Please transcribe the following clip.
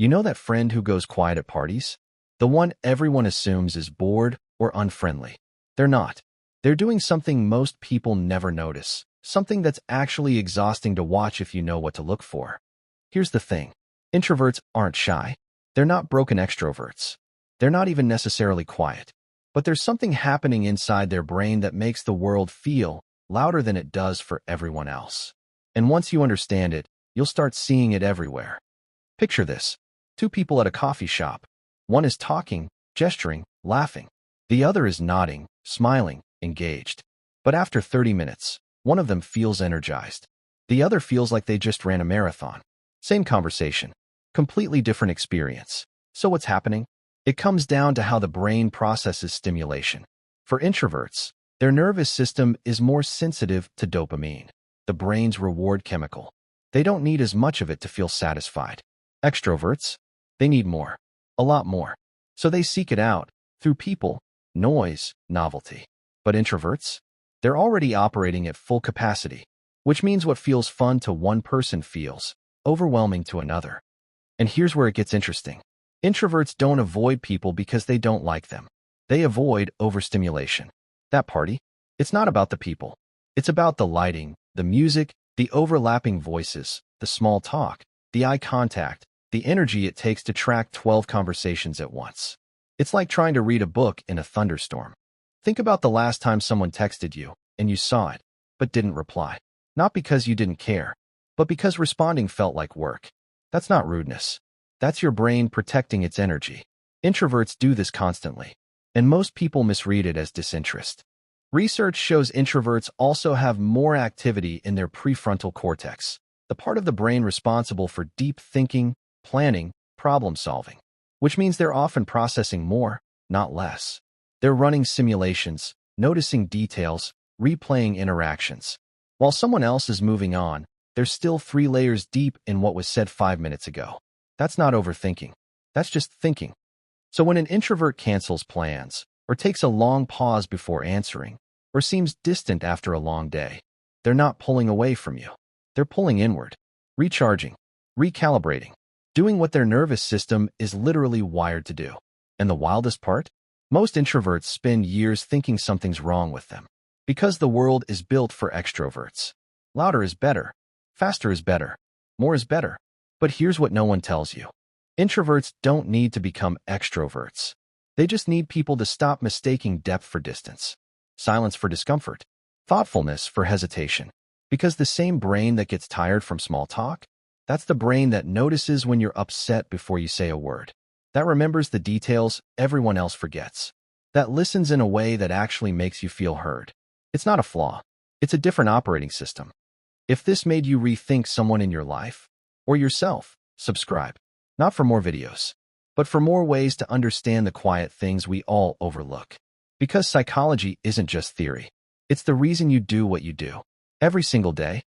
You know that friend who goes quiet at parties? The one everyone assumes is bored or unfriendly. They're not. They're doing something most people never notice, something that's actually exhausting to watch if you know what to look for. Here's the thing. Introverts aren't shy. They're not broken extroverts. They're not even necessarily quiet. But there's something happening inside their brain that makes the world feel louder than it does for everyone else. And once you understand it, you'll start seeing it everywhere. Picture this. Two people at a coffee shop. One is talking, gesturing, laughing. The other is nodding, smiling, engaged. But after 30 minutes, one of them feels energized. The other feels like they just ran a marathon. Same conversation, completely different experience. So what's happening? It comes down to how the brain processes stimulation. For introverts, their nervous system is more sensitive to dopamine, the brain's reward chemical. They don't need as much of it to feel satisfied. Extroverts, they need more, a lot more. So they seek it out through people, noise, novelty. But introverts, they're already operating at full capacity, which means what feels fun to one person feels overwhelming to another. And here's where it gets interesting. Introverts don't avoid people because they don't like them. They avoid overstimulation. That party, it's not about the people. It's about the lighting, the music, the overlapping voices, the small talk, the eye contact, the energy it takes to track 12 conversations at once. It's like trying to read a book in a thunderstorm. Think about the last time someone texted you and you saw it, but didn't reply. Not because you didn't care, but because responding felt like work. That's not rudeness. That's your brain protecting its energy. Introverts do this constantly, and most people misread it as disinterest. Research shows introverts also have more activity in their prefrontal cortex, the part of the brain responsible for deep thinking, planning, problem solving, which means they're often processing more, not less. They're running simulations, noticing details, replaying interactions. While someone else is moving on, they're still 3 layers deep in what was said 5 minutes ago. That's not overthinking. That's just thinking. So when an introvert cancels plans, or takes a long pause before answering, or seems distant after a long day, they're not pulling away from you. They're pulling inward, recharging, recalibrating, doing what their nervous system is literally wired to do. And the wildest part? Most introverts spend years thinking something's wrong with them. Because the world is built for extroverts. Louder is better. Faster is better. More is better. But here's what no one tells you. Introverts don't need to become extroverts. They just need people to stop mistaking depth for distance, silence for discomfort, thoughtfulness for hesitation. Because the same brain that gets tired from small talk, that's the brain that notices when you're upset before you say a word. That remembers the details everyone else forgets. That listens in a way that actually makes you feel heard. It's not a flaw. It's a different operating system. If this made you rethink someone in your life, or yourself, subscribe. Not for more videos, but for more ways to understand the quiet things we all overlook. Because psychology isn't just theory. It's the reason you do what you do. Every single day.